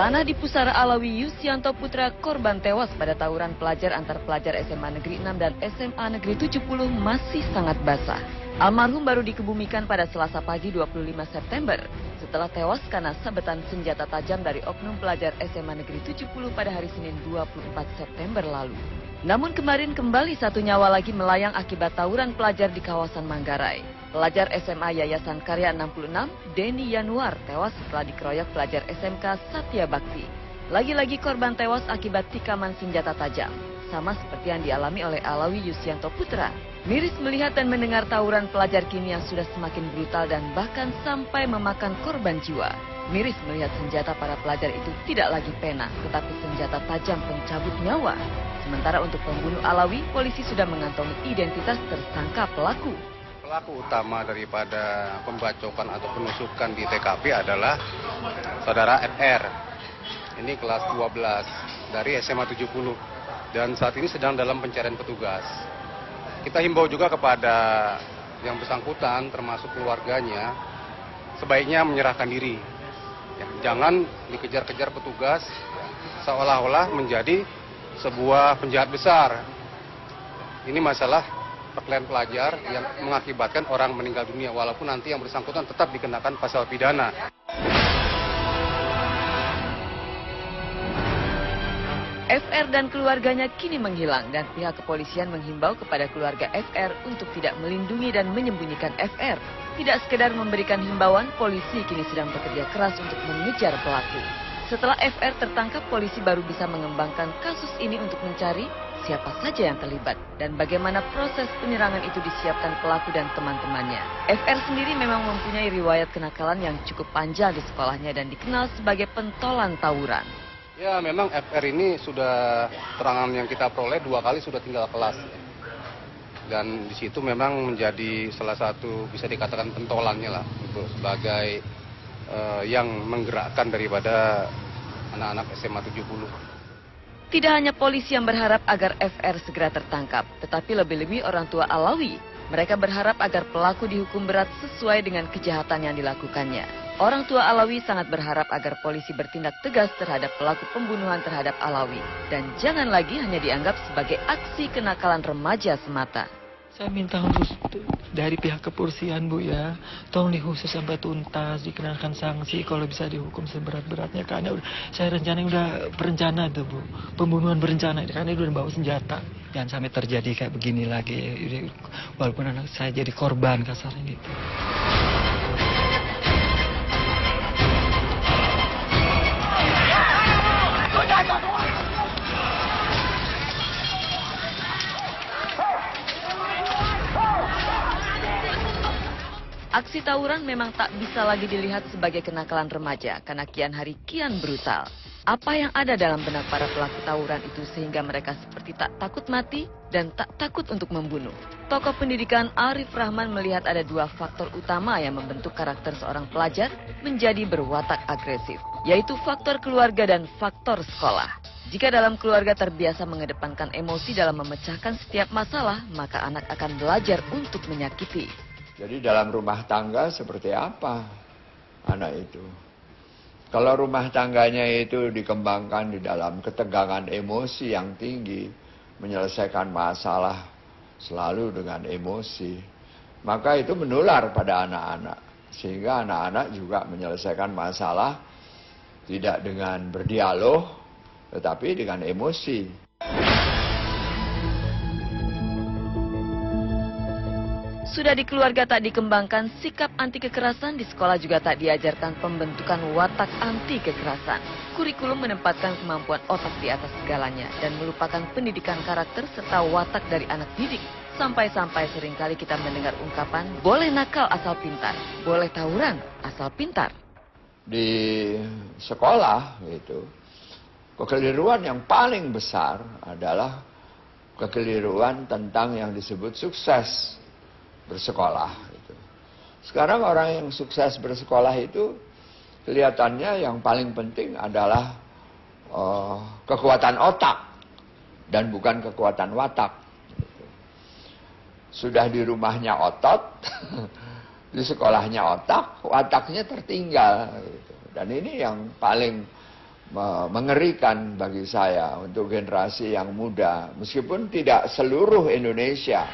Tanah di pusara Alawi Yusianto Putra korban tewas pada tawuran pelajar antar pelajar SMA Negeri 6 dan SMA Negeri 70 masih sangat basah. Almarhum baru dikebumikan pada Selasa pagi 25 September setelah tewas karena sabetan senjata tajam dari oknum pelajar SMA Negeri 70 pada hari Senin 24 September lalu. Namun kemarin kembali satu nyawa lagi melayang akibat tawuran pelajar di kawasan Manggarai. Pelajar SMA Yayasan Karya 66, Denny Yanuar, tewas setelah dikeroyok pelajar SMK Satya Bakti. Lagi-lagi korban tewas akibat tikaman senjata tajam, sama seperti yang dialami oleh Alawi Yusianto Putra. Miris melihat dan mendengar tawuran pelajar kini yang sudah semakin brutal dan bahkan sampai memakan korban jiwa. Miris melihat senjata para pelajar itu tidak lagi pena, tetapi senjata tajam pencabut nyawa. Sementara untuk pembunuh Alawi, polisi sudah mengantongi identitas tersangka pelaku. Pelaku utama daripada pembacokan atau penusukan di TKP adalah saudara FR. Ini kelas 12 dari SMA 70 dan saat ini sedang dalam pencarian petugas. Kita himbau juga kepada yang bersangkutan termasuk keluarganya sebaiknya menyerahkan diri. Ya, jangan dikejar-kejar petugas seolah-olah menjadi sebuah penjahat besar. Ini masalah perkelahian pelajar yang mengakibatkan orang meninggal dunia walaupun nanti yang bersangkutan tetap dikenakan pasal pidana. FR dan keluarganya kini menghilang dan pihak kepolisian menghimbau kepada keluarga FR untuk tidak melindungi dan menyembunyikan FR. Tidak sekedar memberikan himbauan, polisi kini sedang bekerja keras untuk mengejar pelaku. Setelah FR tertangkap, polisi baru bisa mengembangkan kasus ini untuk mencari siapa saja yang terlibat dan bagaimana proses penyerangan itu disiapkan pelaku dan teman-temannya. FR sendiri memang mempunyai riwayat kenakalan yang cukup panjang di sekolahnya dan dikenal sebagai pentolan tawuran. Ya, memang FR ini sudah terangan yang kita peroleh 2 kali sudah tinggal kelas. Dan di situ memang menjadi salah satu bisa dikatakan pentolannya lah untuk sebagai yang menggerakkan daripada anak-anak SMA 70. Tidak hanya polisi yang berharap agar FR segera tertangkap, tetapi lebih-lebih orang tua Alawi. Mereka berharap agar pelaku dihukum berat sesuai dengan kejahatan yang dilakukannya. Orang tua Alawi sangat berharap agar polisi bertindak tegas terhadap pelaku pembunuhan terhadap Alawi. Dan jangan lagi hanya dianggap sebagai aksi kenakalan remaja semata. Saya minta khusus dari pihak kepolisian, Bu, ya. Tolong dihusus sampai tuntas, dikenakan sanksi kalau bisa dihukum seberat-beratnya. Karena saya udah berencana tuh, Bu. Pembunuhan berencana, karena udah bawa senjata. Jangan sampai terjadi kayak begini lagi. Walaupun anak saya jadi korban kasarnya gitu. Aksi tawuran memang tak bisa lagi dilihat sebagai kenakalan remaja karena kian hari kian brutal. Apa yang ada dalam benak para pelaku tawuran itu sehingga mereka seperti tak takut mati dan tak takut untuk membunuh? Tokoh pendidikan Arif Rahman melihat ada 2 faktor utama yang membentuk karakter seorang pelajar menjadi berwatak agresif, yaitu faktor keluarga dan faktor sekolah. Jika dalam keluarga terbiasa mengedepankan emosi dalam memecahkan setiap masalah, maka anak akan belajar untuk menyakiti. Jadi dalam rumah tangga seperti apa anak itu? Kalau rumah tangganya itu dikembangkan di dalam ketegangan emosi yang tinggi, menyelesaikan masalah selalu dengan emosi, maka itu menular pada anak-anak. Sehingga anak-anak juga menyelesaikan masalah tidak dengan berdialog, tetapi dengan emosi. Sudah di keluarga tak dikembangkan sikap anti kekerasan, di sekolah juga tak diajarkan pembentukan watak anti kekerasan. Kurikulum menempatkan kemampuan otak di atas segalanya dan melupakan pendidikan karakter serta watak dari anak didik. Sampai-sampai seringkali kita mendengar ungkapan, boleh nakal asal pintar, boleh tawuran asal pintar. Di sekolah itu, kekeliruan yang paling besar adalah kekeliruan tentang yang disebut sukses bersekolah. Sekarang orang yang sukses bersekolah itu kelihatannya yang paling penting adalah kekuatan otak dan bukan kekuatan watak. Sudah di rumahnya otot, di sekolahnya otak, wataknya tertinggal. Dan ini yang paling mengerikan bagi saya untuk generasi yang muda, meskipun tidak seluruh Indonesia.